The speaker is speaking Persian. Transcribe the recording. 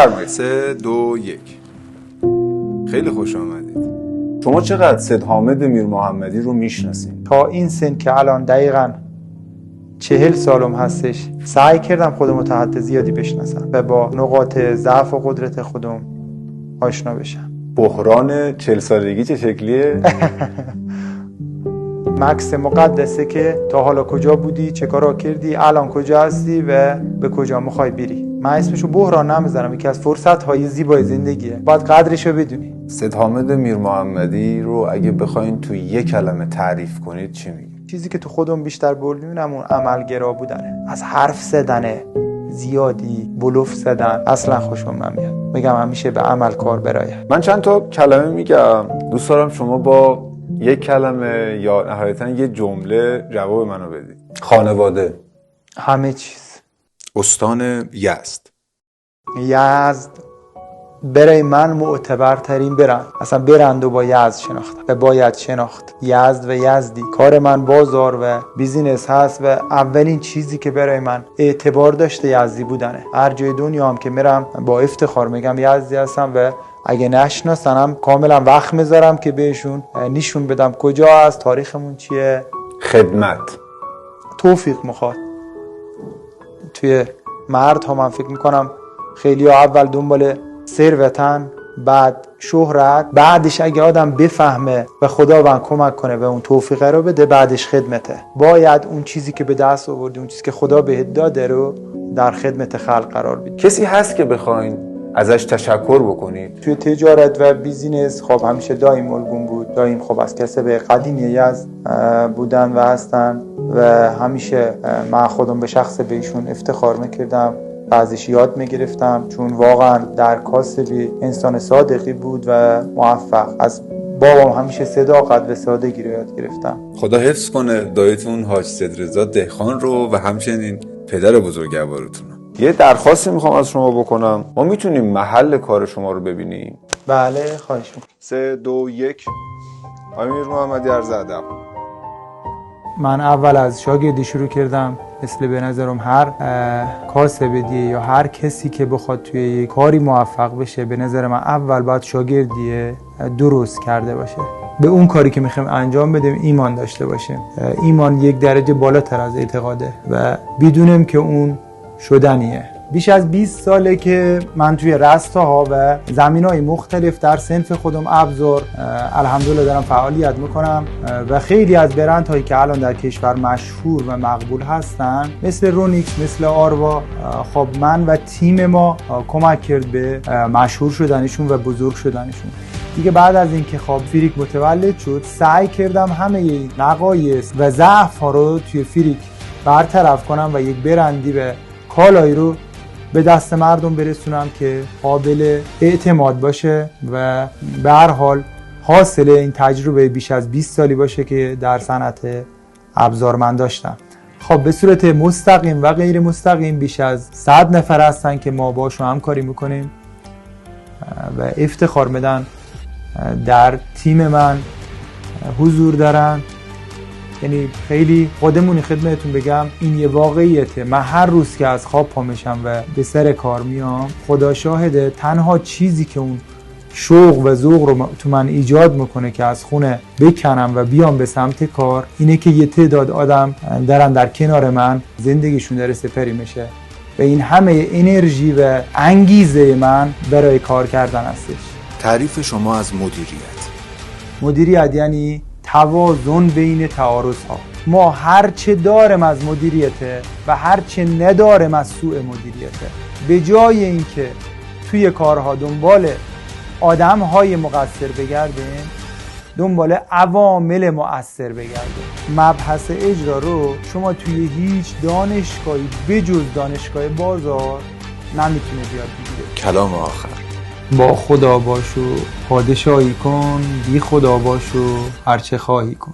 بفرمایید. 3 2 1. خیلی خوش آمدید. شما چقدر سید حامد میر محمدی رو میشناسین؟ تا این سن که الان دقیقاً 40 سالم هستش سعی کردم خودم تا حد زیادی بشناسم و با نقاط ضعف و قدرت خودم آشنا بشم. بحران 40 سالگی چه شکلیه؟ مکس مقدسه که تا حالا کجا بودی، چه کارا کردی، الان کجا هستی و به کجا میخوای بری. من اسمشو بحران نمیذارم، یکی از فرصت‌های زیبای زندگیه، باید قدرشو بدونی. سید حامد میر محمدی رو اگه بخواین تو یک کلمه تعریف کنید چی میگید؟ چیزی که تو خودم بیشتر بولمیونم اون عملگرا بودنه. از حرف زدنه زیادی بلوف زدن اصلا خوشم نمیاد. میگم همیشه به عمل کار برایه. من چند تا کلمه میگم، دوست دارم شما با یک کلمه یا نهایتا یه جمله جواب منو بدید. خانواده، همه چیز. استان یزد. یزد برای من معتبرترین برند، اصلا برند رو با یزد شناختم و باید شناخت. یزد و یزدی. کار من بازار و بیزینس هست و اولین چیزی که برای من اعتبار داشته یزدی بودنه. هر جای دنیا هم که میرم با افتخار میگم یزدی هستم و اگه نشناسنم کاملا وقت میذارم که بهشون نشون بدم کجا هست، تاریخمون چیه. خدمت، توفیق میخواد. توی مرد ها من فکر میکنم خیلی اول دنبال ثروتن، بعد شهرت، بعدش اگه آدم بفهمه و خداوند کمک کنه و اون توفیقه رو بده، بعدش خدمته. باید اون چیزی که به دست آوردی، اون چیزی که خدا بهت داده رو در خدمت خلق قرار بدی. کسی هست که بخواین ازش تشکر بکنید؟ توی تجارت و بیزینس خب همیشه دایم الگون بود. دایم خب از کسب قدیمی یزد بودن و هستن و همیشه من خودم به شخص بهشون افتخار میکردم، ازش یاد میگرفتم، چون واقعا در کاسبی انسان صادقی بود و موفق. از بابام همیشه صداقت و سادگی رو یاد گرفتم. خدا حفظ کنه دایتون حاج سیدرضا دهخان رو و همچنین پدر بزرگوارتون. یه درخواستی میخوام از شما بکنم. ما میتونیم محل کار شما رو ببینیم؟ بله، خواهش میکنم. 3 2 1. آقای میر محمدی عرض ادب. من اول از شاگردی شروع کردم. مثل به نظرم هر کاسبی یا هر کسی که بخواد توی یک کاری موفق بشه، به نظر من اول باید شاگردی درست کرده باشه. به اون کاری که میخوایم انجام بدیم ایمان داشته باشه. ایمان یک درجه بالاتر از اعتقاده و بدونیم که اون شدنیه. بیش از 20 ساله که من توی رستاها و زمینهای مختلف در صنف خودم ابزار الحمدلله دارم فعالیت میکنم و خیلی از برندهایی که الان در کشور مشهور و مقبول هستن مثل رونیکس، مثل آروا، خب من و تیم ما کمک کرد به مشهور شدنشون و بزرگ شدنشون. دیگه بعد از اینکه خب فریک متولد شد، سعی کردم همه نقایص و ضعف ها رو توی فریک برطرف کنم و یک برندی به کالایی رو به دست مردم برسونم که قابل اعتماد باشه و به هر حال حاصل این تجربه بیش از 20 سالی باشه که در صنعت ابزار من داشتم. خب به صورت مستقیم و غیر مستقیم بیش از 100 نفر هستن که ما باشون همکاری میکنیم و افتخار میدن در تیم من حضور دارن. یعنی خیلی خودمونی خدمتتون بگم این یه واقعیته. من هر روز که از خواب پا میشم و به سر کار میام، خدا شاهده تنها چیزی که اون شوق و ذوق رو تو من ایجاد میکنه که از خونه بکنم و بیام به سمت کار، اینه که یه تعداد آدم دارن در کنار من زندگیشون داره سپری میشه و این همه انرژی و انگیزه من برای کار کردن هستش. تعریف شما از مدیریت یعنی توازن بین تعارض ها. ما هرچه دارم از مدیریته و هرچه ندارم از سوء مدیریته. به جای اینکه توی کارها دنبال آدم های مقصر بگردیم، دنبال عوامل مؤثر بگردیم. مبحث اجرا رو شما توی هیچ دانشگاهی بجز دانشگاه بازار نمیتونه بیاد بگیره. کلام آخر. با خدا باش و پادشاهی کن، بی خدا باش و هرچه خواهی کن.